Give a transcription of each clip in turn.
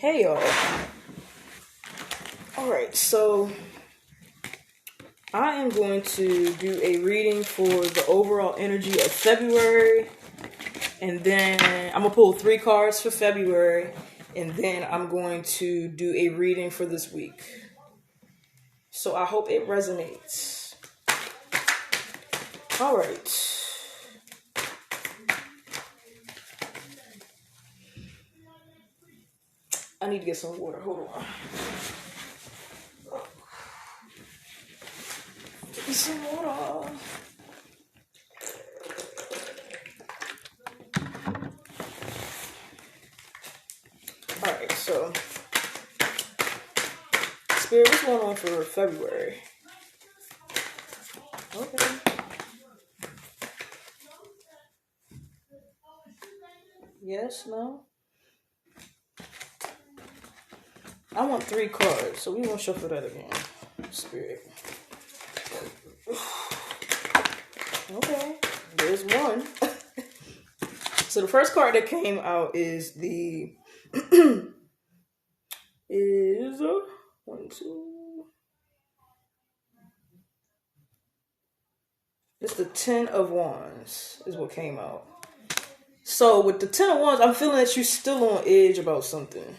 Hey y'all. Alright, so I am going to do a reading for the overall energy of February. And then I'm going to pull 3 cards for February. And then I'm going to do a reading for this week. So I hope it resonates. Alright. I need to get some water. Hold on. Get me some water. Alright, so Spirit, what's going on for February? Okay. Yes, no? I want 3 cards, so we won't shuffle that again. Spirit. Okay, there's one. So the first card that came out is the is 1, 2. It's the 10 of Wands is what came out. So with the 10 of Wands, I'm feeling that you're still on edge about something.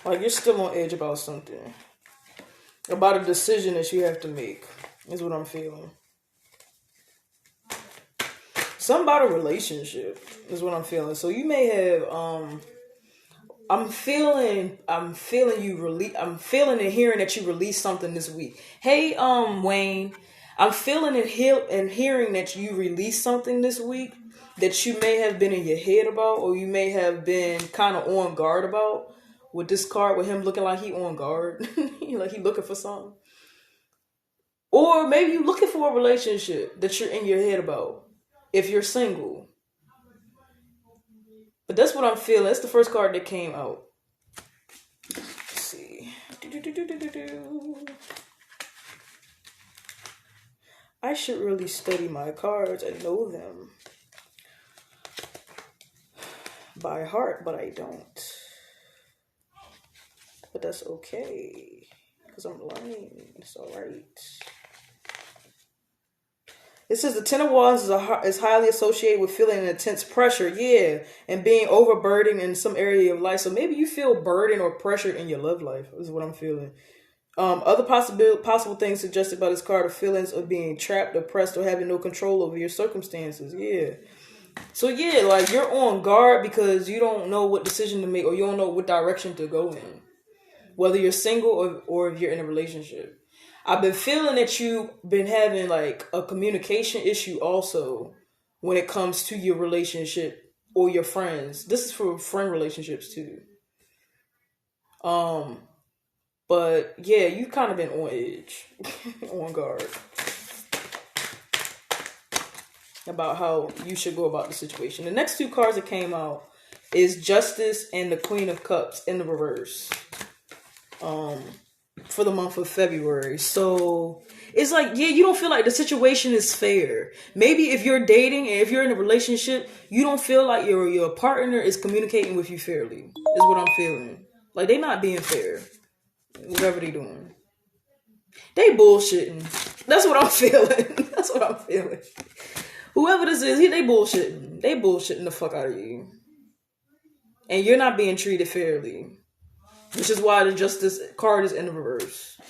Like you're still on edge about something. About a decision that you have to make is what I'm feeling. Something about a relationship is what I'm feeling. So you may have I'm feeling and hearing that you released something this week. Hey, Wayne, I'm feeling and hearing that you released something this week that you may have been in your head about, or you may have been kind of on guard about. With this card, with him looking like he on guard, like he looking for something, or maybe you looking for a relationship that you're in your head about. If you're single, but that's what I'm feeling. That's the first card that came out. Let's see. I should really study my cards and know them by heart, but I don't. But that's okay, because I'm learning. It's alright. It says the 10 of Wands is highly associated with feeling intense pressure, yeah, and being overburdened in some area of life. So maybe you feel burdened or pressured in your love life, is what I'm feeling. Other possible things suggested by this card are feelings of being trapped, oppressed, or having no control over your circumstances, yeah. So yeah, like you're on guard because you don't know what decision to make, or you don't know what direction to go in. Whether you're single or if you're in a relationship. I've been feeling that you've been having like a communication issue also when it comes to your relationship or your friends. This is for friend relationships too. But yeah, you've kind of been on edge, on guard about how you should go about the situation. The next 2 cards that came out is Justice and the Queen of Cups in the reverse. For the month of February. So it's like, yeah, you don't feel like the situation is fair. Maybe if you're dating and if you're in a relationship, you don't feel like your partner is communicating with you fairly, is what I'm feeling. Like they're not being fair. Whatever they doing. They bullshitting. That's what I'm feeling. That's what I'm feeling. Whoever this is, they bullshitting. They bullshitting the fuck out of you. And you're not being treated fairly. Which is why the Justice card is in the reverse.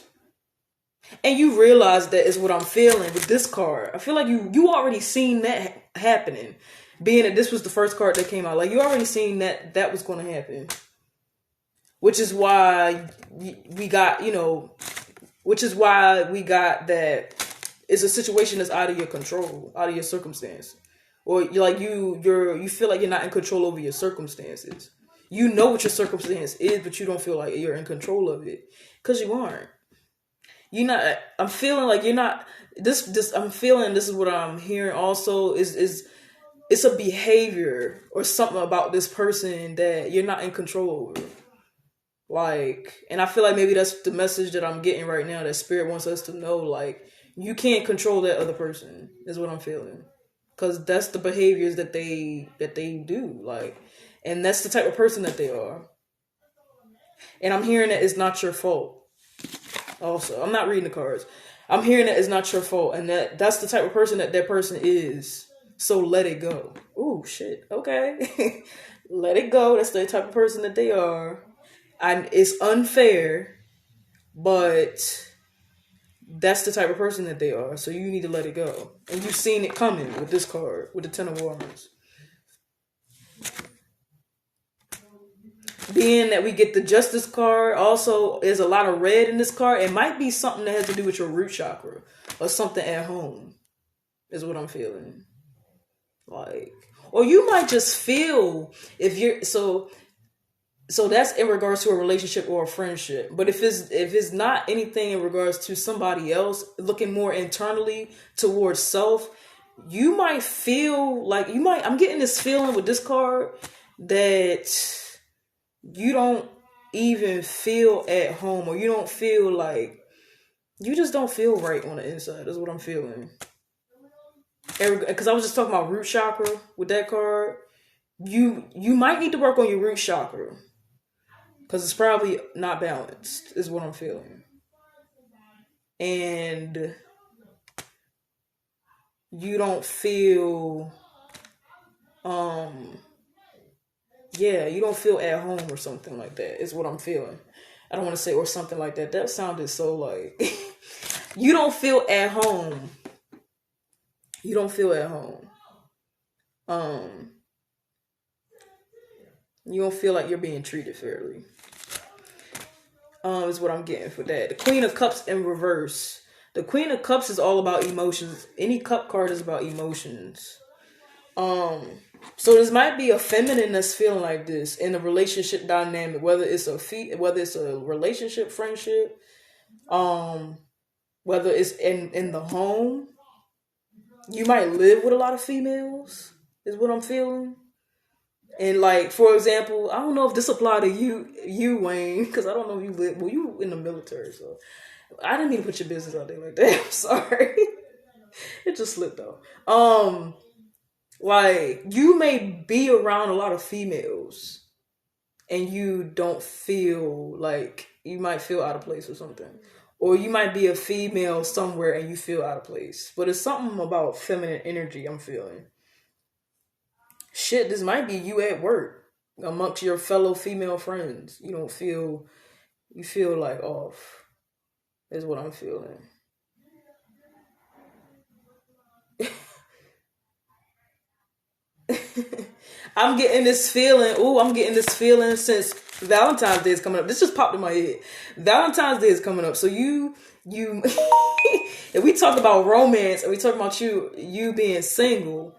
And you realize that is what I'm feeling with this card. I feel like you already seen that happening. Being that this was the first card that came out. Like you already seen that was going to happen. Which is why we got that it's a situation that's out of your control, out of your circumstance. Or you feel like you're not in control over your circumstances. You know what your circumstance is, but you don't feel like you're in control of it. Because you aren't. You're not, I'm feeling like you're not, I'm feeling, this is what I'm hearing also, is it's a behavior or something about this person that you're not in control over. Like, and I feel like maybe that's the message that I'm getting right now, that Spirit wants us to know, like, you can't control that other person, is what I'm feeling. Because that's the behaviors that they do, like, and that's the type of person that they are. And I'm hearing that it's not your fault. Also, I'm not reading the cards. I'm hearing that it's not your fault, and that's the type of person that person is. So let it go. Ooh, shit. Okay. Let it go. That's the type of person that they are. And it's unfair, but that's the type of person that they are. So you need to let it go. And you've seen it coming with this card, with the Ten of Wands. Being that we get the Justice card, also there's a lot of red in this card. It might be something that has to do with your root chakra or something at home, is what I'm feeling. Like, or you might just feel if you're so that's in regards to a relationship or a friendship. But if it's not anything in regards to somebody else, looking more internally towards self, you might feel like I'm getting this feeling with this card that you don't even feel at home, or you don't feel like, you just don't feel right on the inside, is what I'm feeling. Because I was just talking about root chakra with that card. You might need to work on your root chakra because it's probably not balanced, is what I'm feeling. And you don't feel you don't feel at home or something like that, is what I'm feeling. I don't want to say or something like that. That sounded so like you don't feel at home. You don't feel at home. You don't feel like you're being treated fairly. Is what I'm getting for that. The Queen of Cups in reverse. The Queen of Cups is all about emotions. Any cup card is about emotions. So this might be a feminine that's feeling like this in a relationship dynamic, whether it's a relationship, friendship, whether it's in the home. You might live with a lot of females, is what I'm feeling. And like, for example, I don't know if this apply to you Wayne, because I don't know if you live. Well, you in the military, so I didn't mean to put your business out there like that. I'm sorry, it just slipped though. Like, you may be around a lot of females and you don't feel like, you might feel out of place or something. Or you might be a female somewhere and you feel out of place. But it's something about feminine energy I'm feeling. Shit, this might be you at work amongst your fellow female friends. You feel like off, is what I'm feeling. I'm getting this feeling. I'm getting this feeling since Valentine's Day is coming up. This just popped in my head. Valentine's Day is coming up. So you if we talk about romance and we talk about you being single,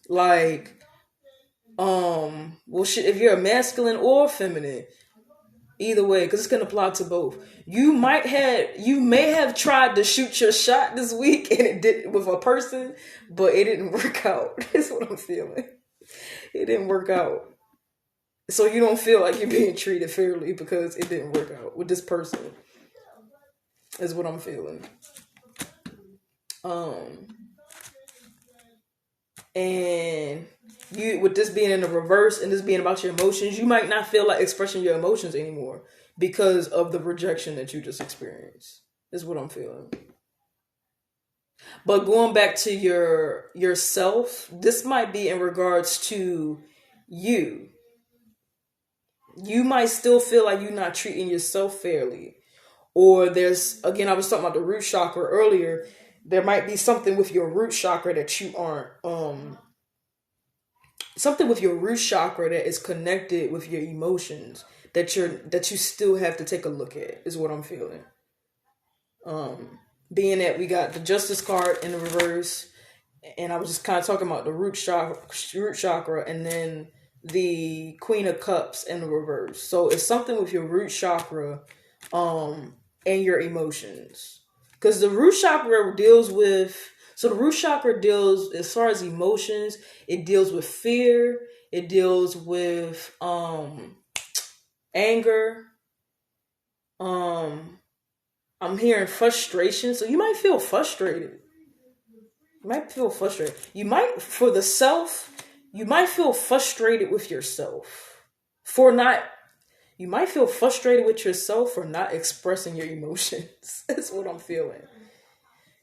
like, well, shit, if you're a masculine or feminine, either way, because it's gonna apply to both. You may have tried to shoot your shot this week and it did with a person, but it didn't work out. That's what I'm feeling. It didn't work out. So you don't feel like you're being treated fairly because it didn't work out with this person, is what I'm feeling. And you, with this being in the reverse and this being about your emotions, you might not feel like expressing your emotions anymore because of the rejection that you just experienced, is what I'm feeling. But going back to yourself, this might be in regards to you. You might still feel like you're not treating yourself fairly. Or again, I was talking about the root chakra earlier. There might be something with your root chakra that you aren't, something with your root chakra that is connected with your emotions that you still have to take a look at, is what I'm feeling. Being that we got the Justice card in the reverse, and I was just kind of talking about the root chakra, and then the Queen of Cups in the reverse. So it's something with your root chakra, and your emotions, because the root chakra deals with. So the root chakra deals, as far as emotions, it deals with fear. It deals with anger. I'm hearing frustration. So you might feel frustrated. You might, for the self, you might feel frustrated with yourself for not, You might feel frustrated with yourself for not expressing your emotions. That's what I'm feeling.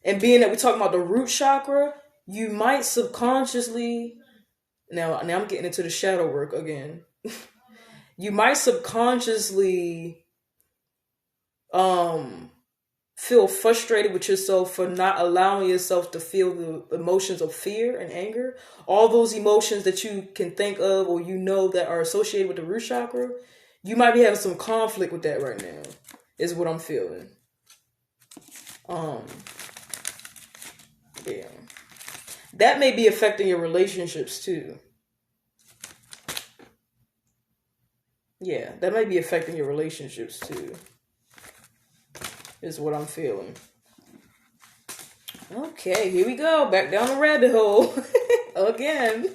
And being that we're talking about the root chakra, you might subconsciously, now I'm getting into the shadow work again. You might subconsciously feel frustrated with yourself for not allowing yourself to feel the emotions of fear and anger. All those emotions that you can think of or you know that are associated with the root chakra, you might be having some conflict with that right now, is what I'm feeling. Yeah. That may be affecting your relationships too. Yeah, that might be affecting your relationships too, is what I'm feeling. Okay, here we go. Back down the rabbit hole. Again.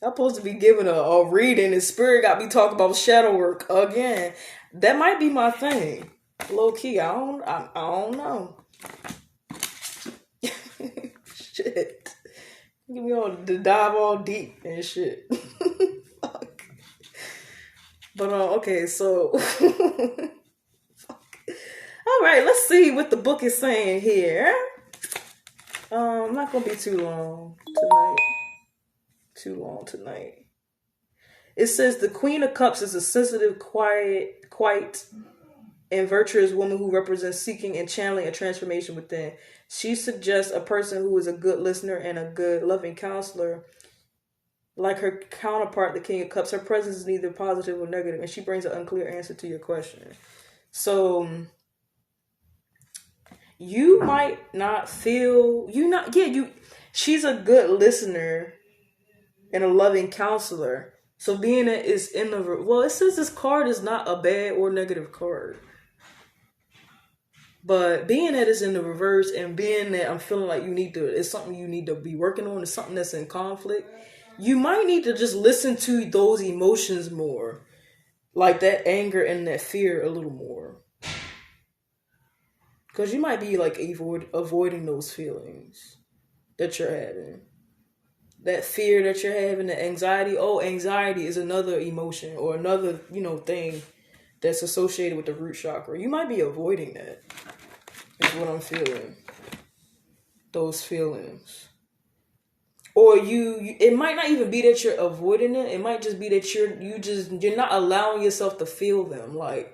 I'm supposed to be giving a reading and spirit got me talking about shadow work again. That might be my thing. Low key, I don't know. Shit. Give me all to dive all deep and shit. But okay, so all right, let's see what the book is saying here. I'm not gonna be too long tonight. It says the Queen of Cups is a sensitive, quiet, and virtuous woman who represents seeking and channeling a transformation within. She suggests a person who is a good listener and a good, loving counselor. Like her counterpart, the King of Cups, her presence is neither positive or negative, and she brings an unclear answer to your question. So you might not feel she's a good listener and a loving counselor. So being that it's in the it says this card is not a bad or negative card. But being that it's in the reverse and being that I'm feeling like it's something you need to be working on, it's something that's in conflict, you might need to just listen to those emotions more. Like that anger and that fear a little more. Because you might be like avoiding those feelings that you're having. That fear that you're having, the anxiety. Oh, anxiety is another emotion or another, thing that's associated with the root chakra. You might be avoiding that. Is what I'm feeling. Those feelings. Or it might not even be that you're avoiding it. It might just be that you're not allowing yourself to feel them. Like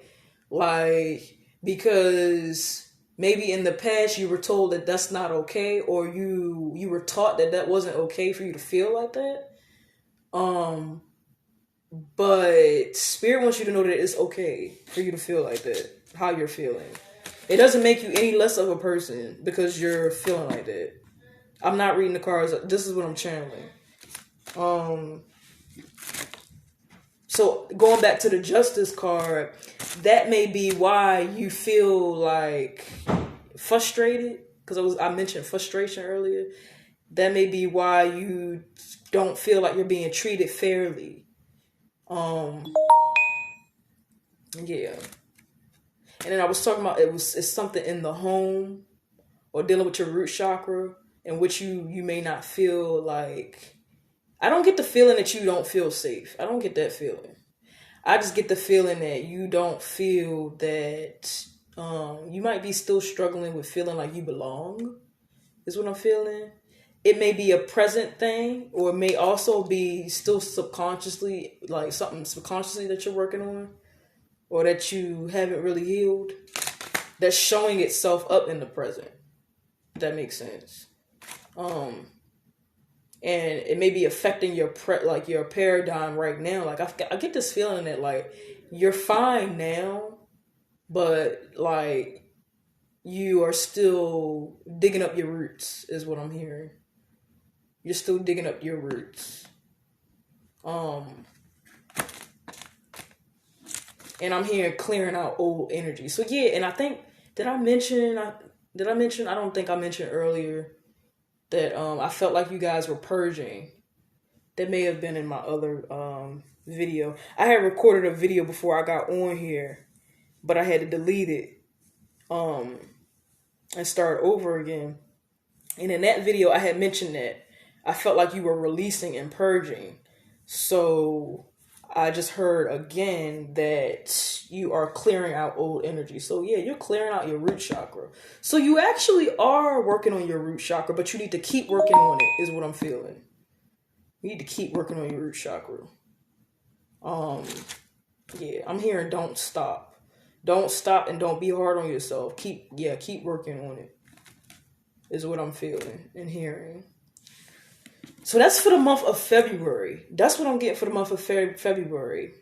because maybe in the past you were told that that's not okay, or you were taught that that wasn't okay for you to feel like that. But Spirit wants you to know that it's okay for you to feel like that, how you're feeling. It doesn't make you any less of a person because you're feeling like that. I'm not reading the cards. This is what I'm channeling. So going back to the Justice card, that may be why you feel like frustrated, because I mentioned frustration earlier. That may be why you don't feel like you're being treated fairly. Yeah. And then I was talking about it's something in the home or dealing with your root chakra in which you may not feel like. I don't get the feeling that you don't feel safe. I don't get that feeling. I just get the feeling that you don't feel that you might be still struggling with feeling like you belong, is what I'm feeling. It may be a present thing, or it may also be still subconsciously, like something subconsciously that you're working on, or that you haven't really healed, that's showing itself up in the present. If that makes sense. And it may be affecting your paradigm right now. Like I get this feeling that like you're fine now, but like you are still digging up your roots, is what I'm hearing. You're still digging up your roots. And I'm hearing clearing out old energy. So yeah, and I think did I mention? I don't think I mentioned earlier that I felt like you guys were purging. That may have been in my other video. I had recorded a video before I got on here, but I had to delete it and start over again. And in that video, I had mentioned that I felt like you were releasing and purging. So I just heard again that you are clearing out old energy. So yeah, you're clearing out your root chakra. So you actually are working on your root chakra, but you need to keep working on it, is what I'm feeling. You need to keep working on your root chakra. Yeah, I'm hearing don't stop. Don't stop and don't be hard on yourself. Keep working on it, is what I'm feeling and hearing. So that's for the month of February. That's what I'm getting for the month of February.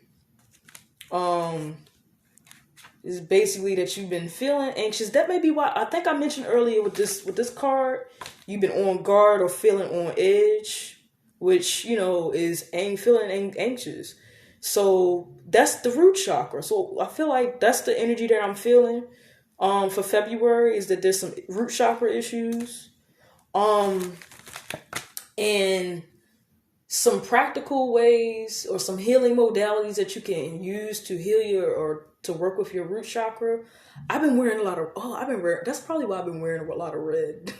Is basically that you've been feeling anxious. That may be why I think I mentioned earlier with this card, you've been on guard or feeling on edge, which is feeling anxious. So that's the root chakra. So I feel like that's the energy that I'm feeling for February, is that there's some root chakra issues. And some practical ways or some healing modalities that you can use to heal or to work with your root chakra. I've been wearing that's probably why I've been wearing a lot of red.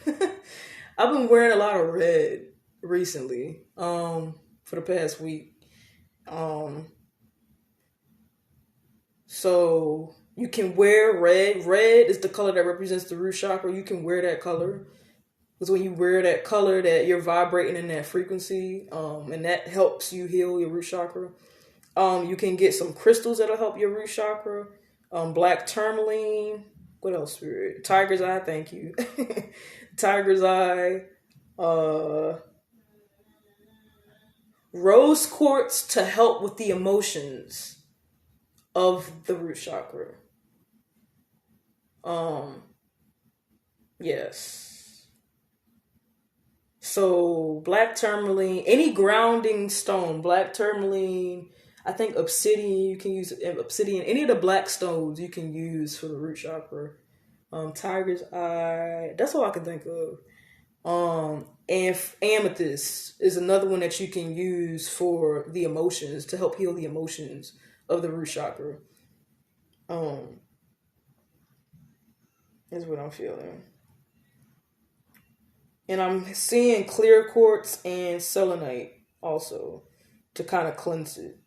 I've been wearing a lot of red recently, for the past week. So you can wear red. Red is the color that represents the root chakra. You can wear that color. Because when you wear that color, that you're vibrating in that frequency, and that helps you heal your root chakra. You can get some crystals that'll help your root chakra. Black tourmaline. What else, Spirit? Tiger's eye, thank you. Tiger's eye. Rose quartz to help with the emotions of the root chakra. Yes. So black tourmaline, any grounding stone, black tourmaline, I think obsidian, you can use obsidian, any of the black stones you can use for the root chakra. Tiger's eye, that's all I can think of. And amethyst is another one that you can use for the emotions, to help heal the emotions of the root chakra. Is what I'm feeling. And I'm seeing clear quartz and selenite also to kind of cleanse it.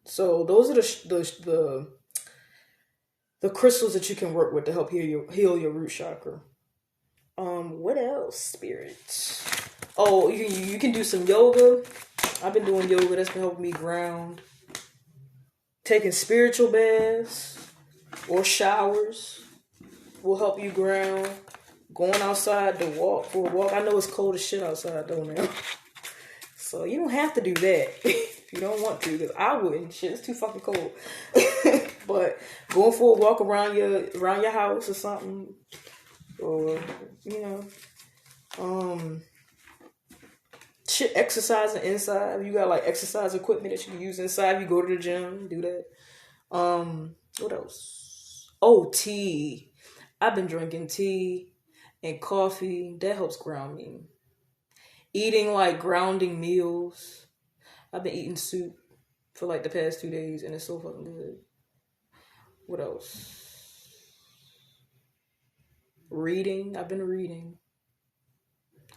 So those are the crystals that you can work with to help heal your root chakra. What else, Spirit? Oh, you can do some yoga. I've been doing yoga. That's been helping me ground. Taking spiritual baths or showers will help you ground. Going outside for a walk. I know it's cold as shit outside though now. So you don't have to do that if you don't want to, because I wouldn't. Shit, it's too fucking cold. But going for a walk around your house or something, or exercising inside. If you got like exercise equipment that you can use inside, if you go to the gym, do that. What else? Oh, tea. I've been drinking tea and coffee. That helps ground me. Eating like grounding meals. I've been eating soup for like the past 2 days, and it's so fucking good. What else? Reading. I've been reading.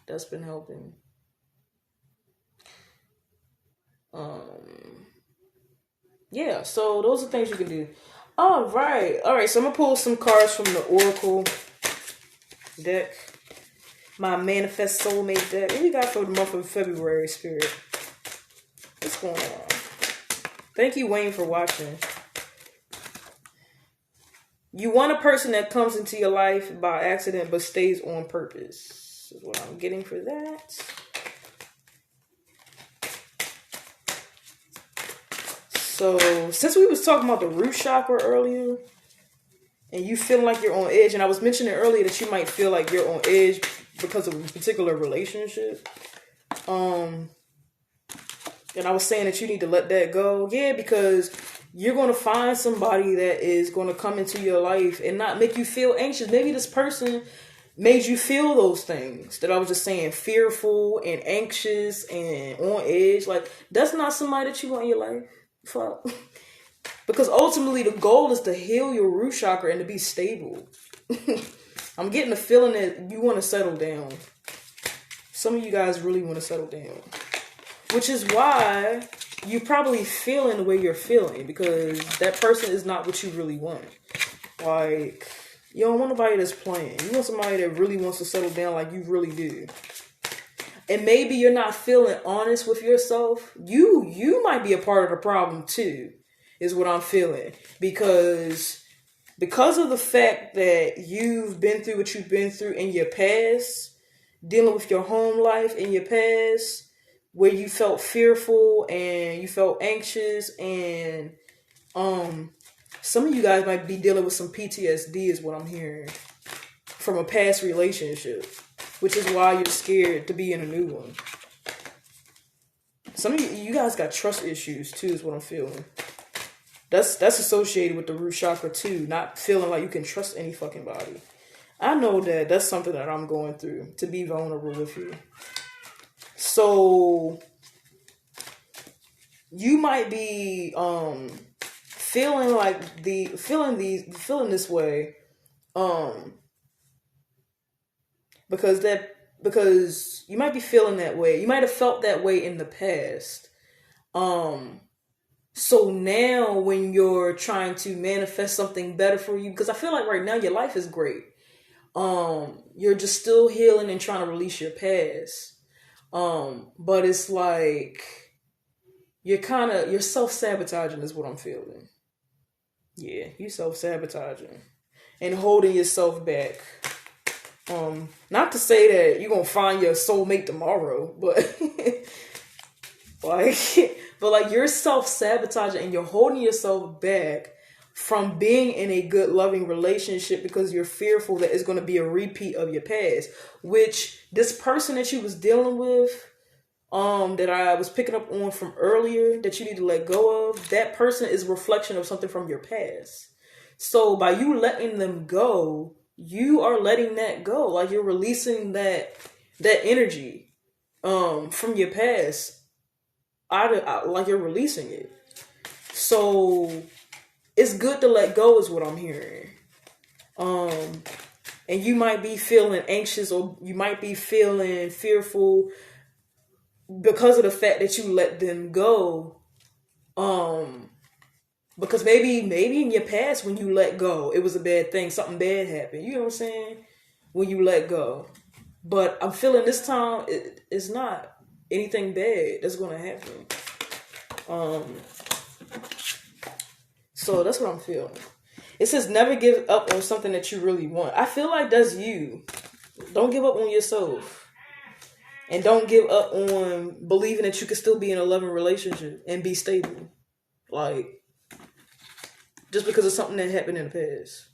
That's been helping. Yeah, so those are things you can do. All right. So I'm gonna pull some cards from the Oracle deck, my Manifest Soulmate deck. What we got for the month of February, Spirit? What's going on? Thank you, Wayne, for watching. You want a person that comes into your life by accident but stays on purpose. Is what I'm getting for that. So, since we was talking about the root chakra earlier, and you feeling like you're on edge, and I was mentioning earlier that you might feel like you're on edge because of a particular relationship. And I was saying that you need to let that go. Yeah, because you're going to find somebody that is going to come into your life and not make you feel anxious. Maybe this person made you feel those things that I was just saying, fearful and anxious and on edge. Like, that's not somebody that you want in your life. Fuck. Because ultimately the goal is to heal your root chakra and to be stable. I'm getting the feeling that you want to settle down. Some of you guys really want to settle down. Which is why you're probably feeling the way you're feeling because that person is not what you really want. Like, you don't want nobody that's playing. You want somebody that really wants to settle down like you really do. And maybe you're not feeling honest with yourself. You might be a part of the problem too, is what I'm feeling. Because of the fact that you've been through what you've been through in your past, dealing with your home life in your past, where you felt fearful and you felt anxious, and some of you guys might be dealing with some PTSD is what I'm hearing from a past relationship, which is why you're scared to be in a new one. Some of you guys got trust issues too is what I'm feeling. That's associated with the root chakra too, not feeling like you can trust any fucking body. I know that that's something that I'm going through, to be vulnerable with you. So you might be feeling this way because you might be feeling that way. You might have felt that way in the past. So now when you're trying to manifest something better for you, because I feel like right now your life is great. You're just still healing and trying to release your past. But it's like you're self-sabotaging is what I'm feeling. Yeah, you self-sabotaging and holding yourself back. Not to say that you're gonna find your soulmate tomorrow, but like you're self-sabotaging and you're holding yourself back from being in a good loving relationship because you're fearful that it's going to be a repeat of your past, which this person that you was dealing with, that I was picking up on from earlier, that you need to let go of, that person is a reflection of something from your past. So by you letting them go, you are letting that go. Like you're releasing that energy from your past. Like you're releasing it. So it's good to let go is what I'm hearing. And you might be feeling anxious or you might be feeling fearful because of the fact that you let them go. Because maybe in your past when you let go, it was a bad thing. Something bad happened. You know what I'm saying? When you let go. But I'm feeling this time it's not anything bad that's going to happen. So that's what I'm feeling. It says never give up on something that you really want. I feel like that's you. Don't give up on yourself. And don't give up on believing that you can still be in a loving relationship and be stable. Like, just because of something that happened in the past.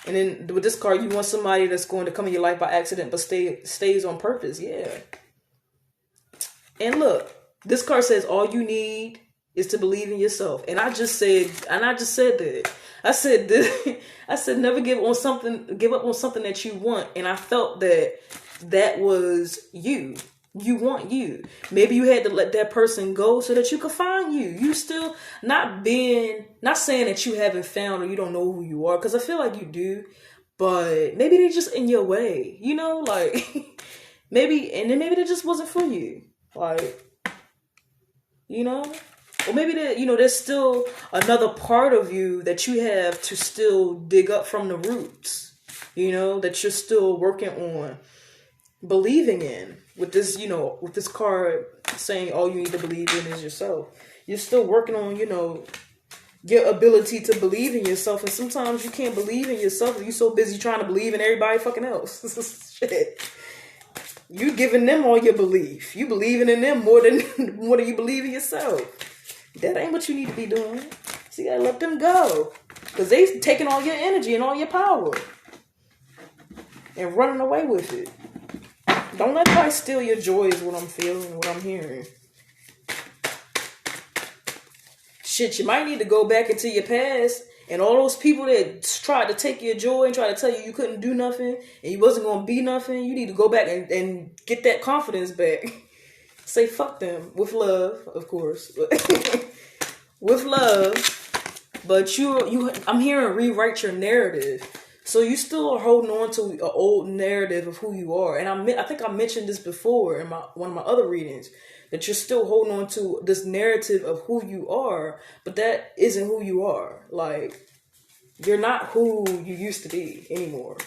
And then with this card, you want somebody that's going to come in your life by accident but stays on purpose. Yeah. And look, this card says all you need is to believe in yourself. And I just said that. I said never give up on something that you want. And I felt that was you. You want you. Maybe you had to let that person go so that you could find you. You still not saying that you haven't found or you don't know who you are, because I feel like you do, but maybe they're just in your way, you know, like maybe they just wasn't for you, like, you know, or maybe there's still another part of you that you have to still dig up from the roots, you know, that you're still working on believing in. With this, with this card saying all you need to believe in is yourself. You're still working on, your ability to believe in yourself. And sometimes you can't believe in yourself. You're so busy trying to believe in everybody fucking else. Shit. You giving them all your belief. You believing in them more than you believe in yourself. That ain't what you need to be doing. So you gotta let them go. Because they taking all your energy and all your power. And running away with it. Don't let nobody steal your joy is what I'm feeling, what I'm hearing. Shit, you might need to go back into your past and all those people that tried to take your joy and try to tell you couldn't do nothing and you wasn't going to be nothing. You need to go back and get that confidence back. Say fuck them. With love, of course. With love. But I'm hearing rewrite your narrative. So you still are holding on to an old narrative of who you are. And I think I mentioned this before in one of my other readings, that you're still holding on to this narrative of who you are, but that isn't who you are. Like, you're not who you used to be anymore.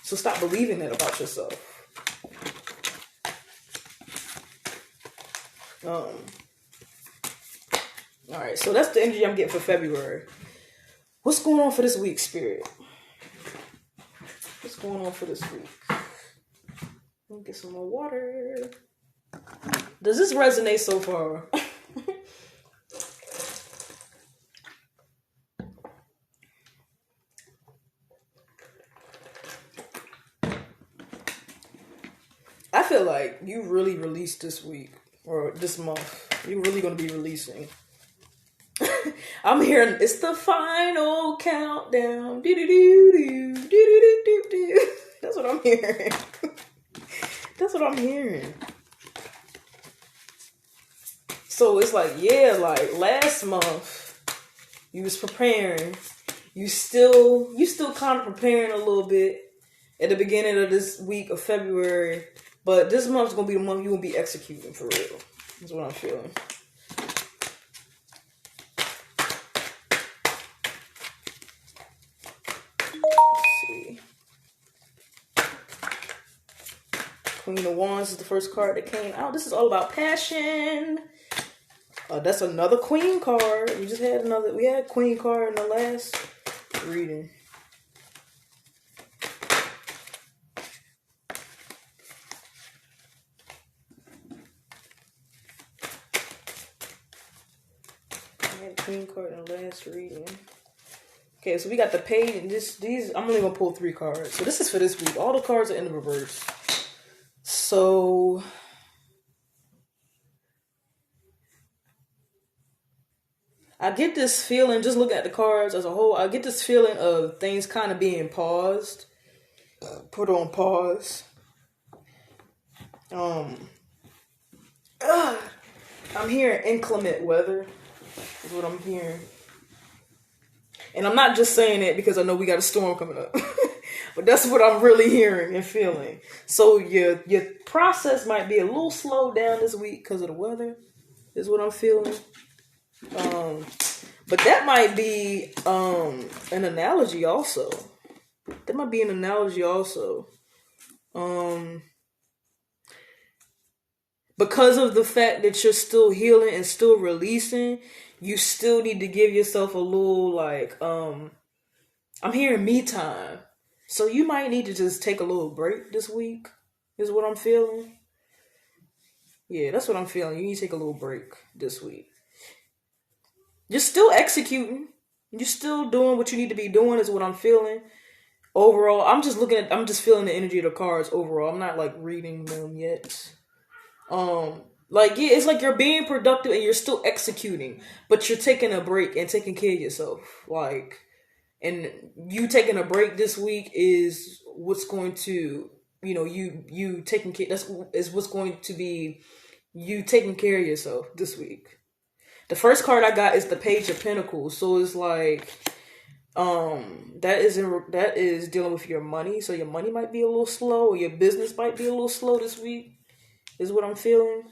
So stop believing that about yourself. All right, so that's the energy I'm getting for February. What's going on for this week, Spirit? What's going on for this week? Let me get some more water. Does this resonate so far? I feel like you really released this week or this month. You're really going to be releasing. I'm hearing it's the final countdown. That's what I'm hearing. That's what I'm hearing. So it's like, yeah, like last month you was preparing. You still kind of preparing a little bit at the beginning of this week of February. But this month's going to be the month you're going to be executing for real. That's what I'm feeling. Queen of Wands is the first card that came out. This is all about passion. That's another Queen card. We just had another. We had a Queen card in the last reading. We had a Queen card in the last reading. Okay, so we got the Page, and these. I'm only gonna pull 3 cards. So this is for this week. All the cards are in the reverse. So I get this feeling, just looking at the cards as a whole, I get this feeling of things kind of being paused, put on pause. I'm hearing inclement weather is what I'm hearing. And I'm not just saying it because I know we got a storm coming up. But that's what I'm really hearing and feeling. So your process might be a little slowed down this week because of the weather, is what I'm feeling. But that might be an analogy also. That might be an analogy also. Because of the fact that you're still healing and still releasing, you still need to give yourself a little like I'm hearing me time. So you might need to just take a little break this week, is what I'm feeling. Yeah, that's what I'm feeling. You need to take a little break this week. You're still executing. You're still doing what you need to be doing, is what I'm feeling. Overall, I'm just feeling the energy of the cards overall. I'm not like reading them yet. Like, yeah, it's like you're being productive and you're still executing, but you're taking a break and taking care of yourself. Like, and you taking a break this week is what's going to, you taking care. Is what's going to be you taking care of yourself this week. The first card I got is the Page of Pentacles, so it's like, that is dealing with your money. So your money might be a little slow, or your business might be a little slow this week, is what I'm feeling.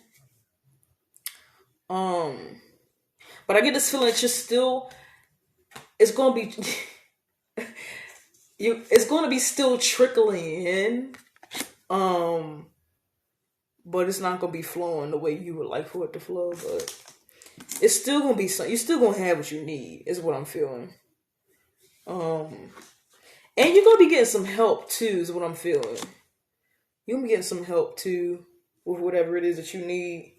But I get this feeling that you're still. It's gonna be. It's going to be still trickling in, but it's not going to be flowing the way you would like for it to flow. But it's still going to be something. You're still going to have what you need, is what I'm feeling. And you're going to be getting some help too, is what I'm feeling. You're going to be getting some help too with whatever it is that you need.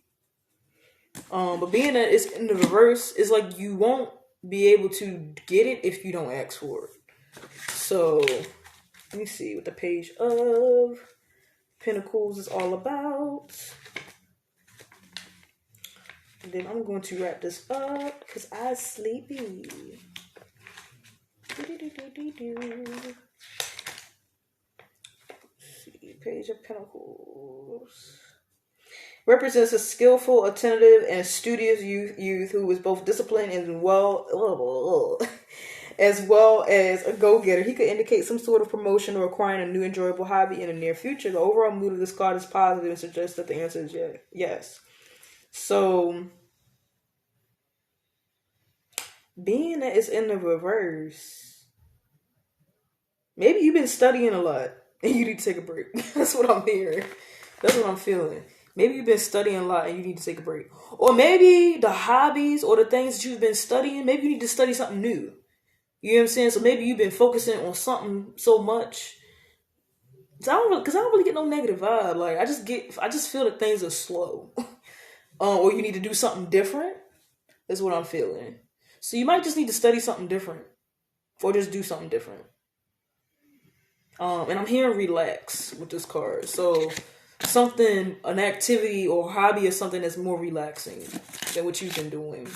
But being that it's in the reverse, it's like you won't be able to get it if you don't ask for it. So, let me see what the Page of Pentacles is all about. And then I'm going to wrap this up because I'm sleepy. See, Page of Pentacles. Represents a skillful, attentive, and studious youth who is both disciplined and as well as a go-getter. He could indicate some sort of promotion or acquiring a new enjoyable hobby in the near future. The overall mood of this card is positive and suggests that the answer is yes. So, being that it's in the reverse, maybe you've been studying a lot and you need to take a break. That's what I'm hearing. That's what I'm feeling. Maybe you've been studying a lot and you need to take a break. Or maybe the hobbies or the things that you've been studying, maybe you need to study something new. You know what I'm saying? So maybe you've been focusing on something so much. Because I don't really get no negative vibe. Like I just feel that things are slow. Or you need to do something different. That's what I'm feeling. So you might just need to study something different. Or just do something different. And I'm hearing relax with this card. So an activity or hobby or something that's more relaxing than what you've been doing.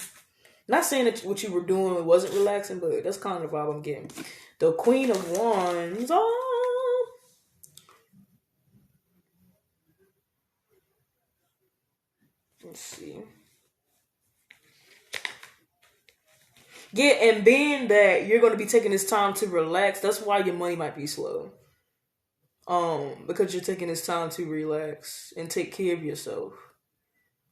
Not saying that what you were doing wasn't relaxing, but that's kind of the vibe I'm getting. The Queen of Wands. Let's see. Yeah, and being that you're going to be taking this time to relax, that's why your money might be slow. Because you're taking this time to relax and take care of yourself.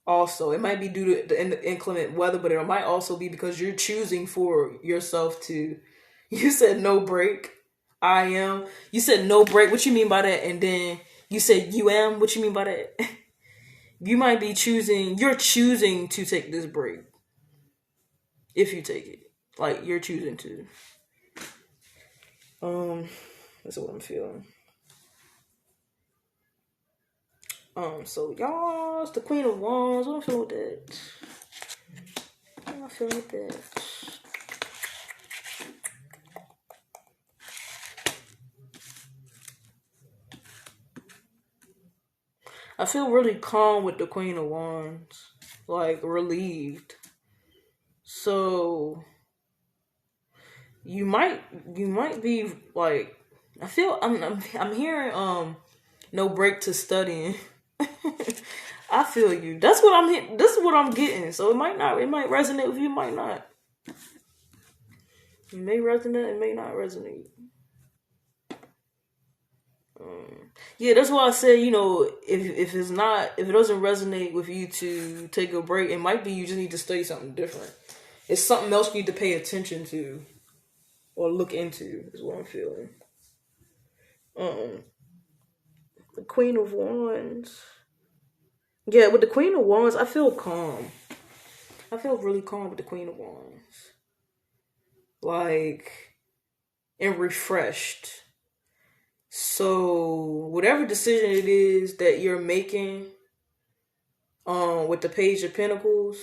Also, it might be due to the inclement weather, but it might also be because you're choosing for yourself to. You said no break. I am. You said no break. What you mean by that? And then you said you am. What you mean by that? You might be choosing. You're choosing to take this break. If you take it, like you're choosing to. That's what I'm feeling. So y'all, it's the Queen of Wands. What am I feeling with that? What am I feeling with that? I feel really calm with the Queen of Wands, like relieved. So you might be like, I'm hearing no break to studying. I feel you. That's what I'm hitting. This is what I'm getting. So it might resonate with you, it might not. It may resonate, it may not resonate. Yeah, that's why I said, if it doesn't resonate with you to take a break, it might be you just need to study something different. It's something else you need to pay attention to or look into, is what I'm feeling. The Queen of Wands. Yeah, with the Queen of Wands, I feel calm. I feel really calm with the Queen of Wands. Like, and refreshed. So, whatever decision it is that you're making, with the Page of Pentacles,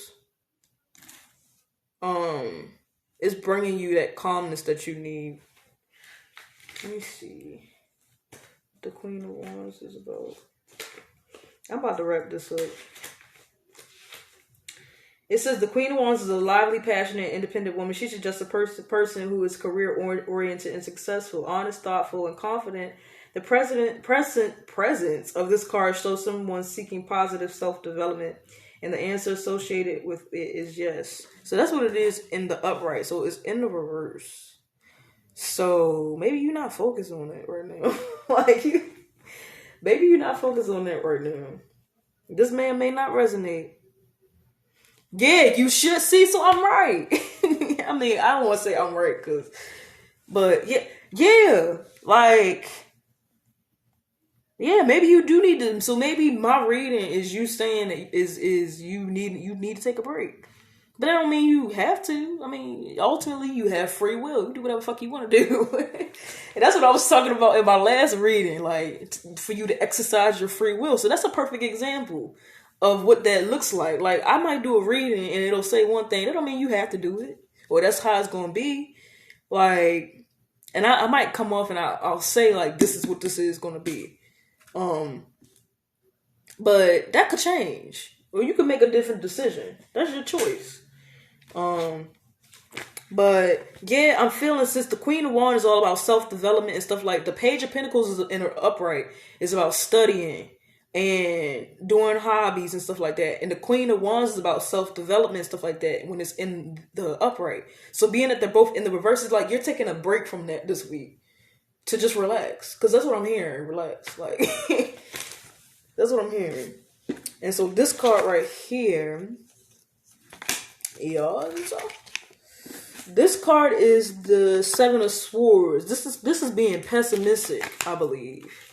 it's bringing you that calmness that you need. Let me see. The Queen of Wands is about. I'm about to wrap this up. It says the Queen of Wands is a lively, passionate, independent woman. She's just a person who is career-oriented and successful, honest, thoughtful, and confident. The presence of this card shows someone seeking positive self-development, and the answer associated with it is yes. So that's what it is in the upright. So it's in the reverse. So maybe you're not focused on it right now. Maybe you're not focused on that right now. This man may not resonate. Yeah, you should see. So I'm right. I mean, I don't want to say I'm right, but yeah, like, yeah, maybe you do need to. So maybe my reading is you saying that is you need to take a break. But that don't mean you have to. I mean, ultimately, you have free will. You do whatever the fuck you want to do. And that's what I was talking about in my last reading, like, for you to exercise your free will. So that's a perfect example of what that looks like. Like, I might do a reading and it'll say one thing. That don't mean you have to do it. Or that's how it's going to be. Like, and I might come off and I'll say, like, this is what this is going to be. But that could change. Or you could make a different decision. That's your choice. But yeah, I'm feeling, since the Queen of Wands is all about self-development and stuff, like the Page of Pentacles is in her upright, is about studying, and doing hobbies and stuff like that. And the Queen of Wands is about self-development and stuff like that when it's in the upright. So being that they're both in the reverse is like you're taking a break from that this week to just relax. Because that's what I'm hearing. Relax. Like, that's what I'm hearing. And so this card right here, y'all, this card is the Seven of Swords. This is being pessimistic, I believe.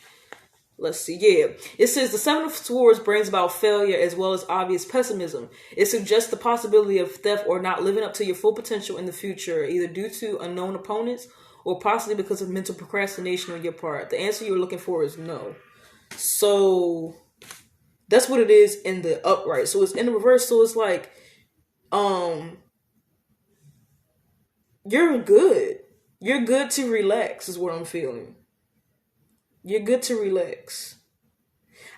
Let's see. Yeah. It says the Seven of Swords brings about failure as well as obvious pessimism. It suggests the possibility of theft or not living up to your full potential in the future, either due to unknown opponents or possibly because of mental procrastination on your part. The answer you're looking for is no. So that's what it is in the upright. So it's in the reverse. So it's like, you're good. You're good to relax is what I'm feeling. You're good to relax.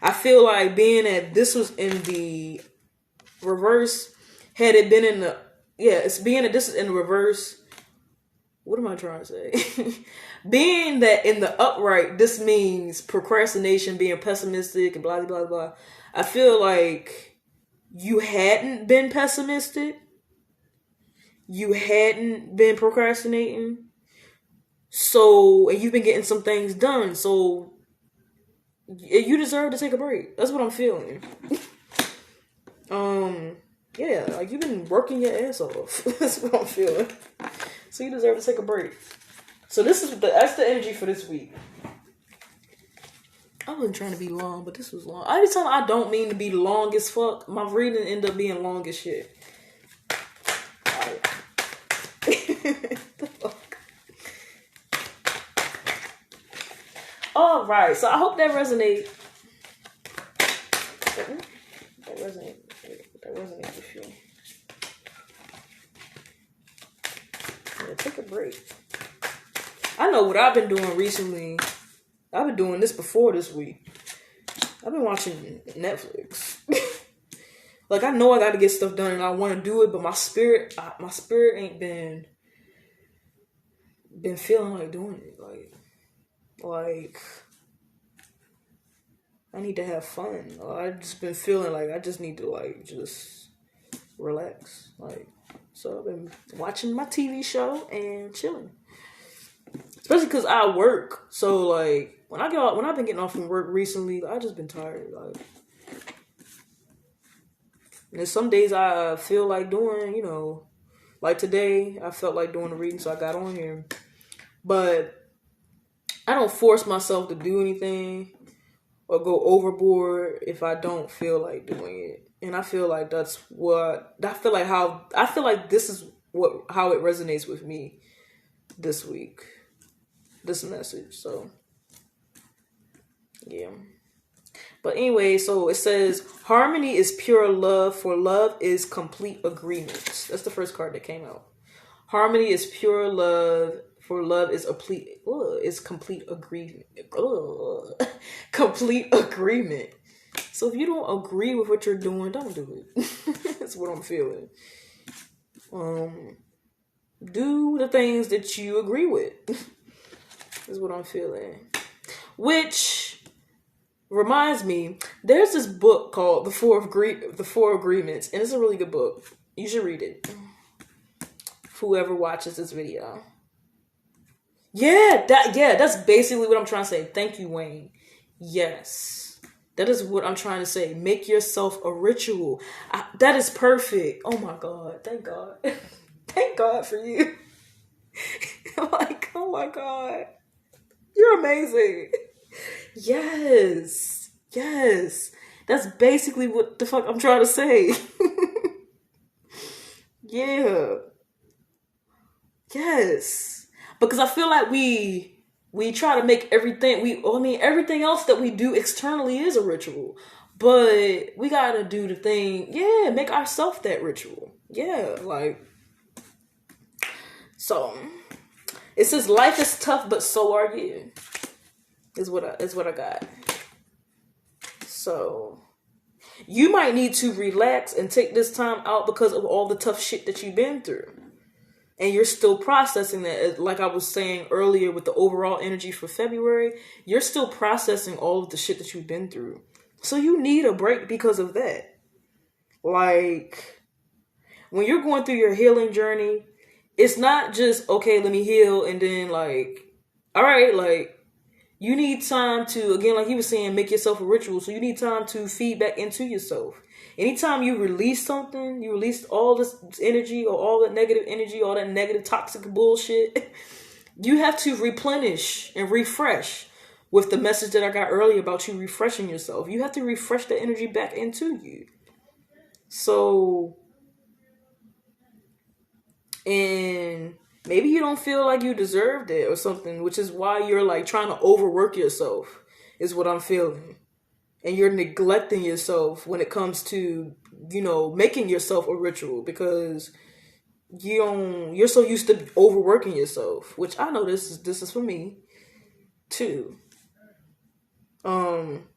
I feel like being that this was in the reverse, had it been in the, it's being that this is in the reverse. What am I trying to say? Being that in the upright, this means procrastination, being pessimistic and blah, blah, blah. I feel like you hadn't been pessimistic. You hadn't been procrastinating. So, and you've been getting some things done. So, you deserve to take a break. That's what I'm feeling. Yeah, like you've been working your ass off. That's what I'm feeling. So you deserve to take a break. So that's the energy for this week. I wasn't trying to be long, but this was long. Every time I don't mean to be long as fuck, my reading end up being long as shit. The fuck? All right, so I hope that resonates. That resonates with you. Yeah, take a break. I know what I've been doing recently. I've been doing this before this week. I've been watching Netflix. Like, I know I got to get stuff done and I want to do it, but my spirit ain't been feeling like doing it. Like I need to have fun. I've just been feeling like I just need to just relax. So I've been watching my TV show and chilling. Especially because I work. So when I've been getting off from work recently, I just been tired. And there's some days I feel like doing, like today I felt like doing a reading, so I got on here. But I don't force myself to do anything or go overboard if I don't feel like doing it. And I feel like this is how it resonates with me this week. This message. So yeah. But anyway, so it says harmony is pure love, for love is complete agreement. That's the first card that came out. Harmony is pure love, for love is complete agreement. Complete agreement. So if you don't agree with what you're doing, don't do it. That's what I'm feeling. Do the things that you agree with. Is what I'm feeling. Which reminds me, there's this book called The Four Agreements, and it's a really good book. You should read it. Whoever watches this video. That's basically what I'm trying to say. Thank you, Wayne. Yes. That is what I'm trying to say. Make yourself a ritual. That is perfect. Oh my God. Thank God. Thank God for you. Oh my God. You're amazing. Yes. That's basically what the fuck I'm trying to say. Yeah. Yes. Because I feel like we try to make everything else that we do externally is a ritual. But we gotta do the thing, make ourselves that ritual. Yeah, so it says life is tough, but so are you. Is what I got. So you might need to relax and take this time out because of all the tough shit that you've been through. And you're still processing that. Like I was saying earlier with the overall energy for February, you're still processing all of the shit that you've been through. So you need a break because of that. Like, when you're going through your healing journey, it's not just, okay, let me heal, and then, like, all right, like, you need time to, again, like he was saying, make yourself a ritual. So you need time to feed back into yourself. Anytime you release something, you release all this energy or all that negative energy, all that negative toxic bullshit, you have to replenish and refresh with the message that I got earlier about you refreshing yourself. You have to refresh the energy back into you. So, and maybe you don't feel like you deserved it or something, which is why you're like trying to overwork yourself, is what I'm feeling. And you're neglecting yourself when it comes to, making yourself a ritual, because you're so used to overworking yourself, which I know this is for me too. Um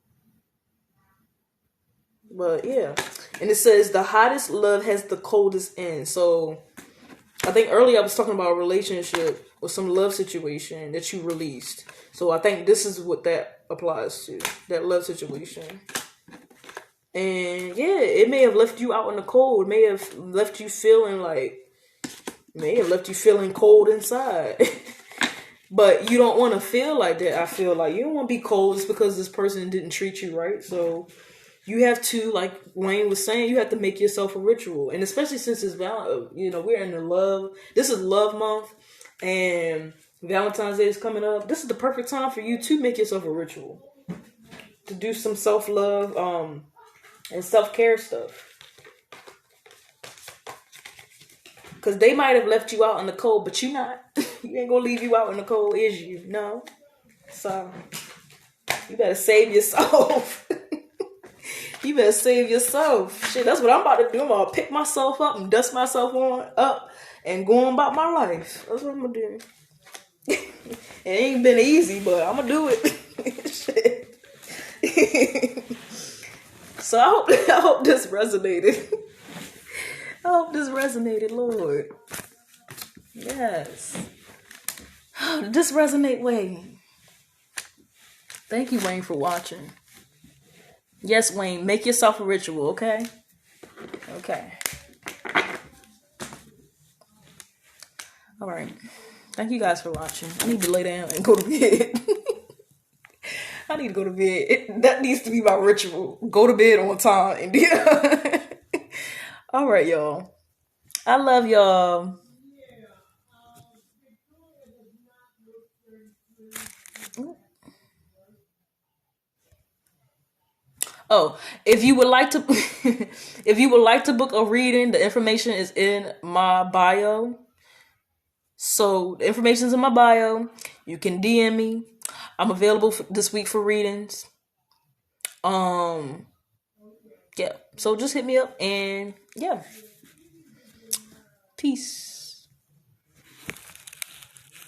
but yeah. And it says the hottest love has the coldest end. So I think earlier I was talking about a relationship or some love situation that you released. So I think this is what that applies to, that love situation. And yeah, it may have left you out in the cold. It may have left you feeling cold inside. But you don't want to feel like that. I feel like you don't want to be cold just because this person didn't treat you right. So you have to, like Wayne was saying, you have to make yourself a ritual. And especially since it's we're in the love. This is love month, and Valentine's Day is coming up. This is the perfect time for you to make yourself a ritual, to do some self-love and self-care stuff. Because they might have left you out in the cold, but you not. You ain't gonna leave you out in the cold, is you? No. So you better save yourself. You better save yourself. Shit, that's what I'm about to do. I'm gonna pick myself up and dust myself up and go on about my life. That's what I'm gonna do. It ain't been easy, but I'm gonna do it. Shit. So I hope this resonated. I hope this resonated, Lord. Yes. Did this resonate, Wayne? Thank you, Wayne, for watching. Yes, Wayne, make yourself a ritual, okay? Okay. All right. Thank you guys for watching. I need to lay down and go to bed. I need to go to bed. That needs to be my ritual. Go to bed on time. And all right, y'all. I love y'all. Oh, if you would like to if you would like to book a reading, the information is in my bio. So the information is in my bio. You can DM me. I'm available this week for readings. Yeah. So just hit me up, and yeah. Peace.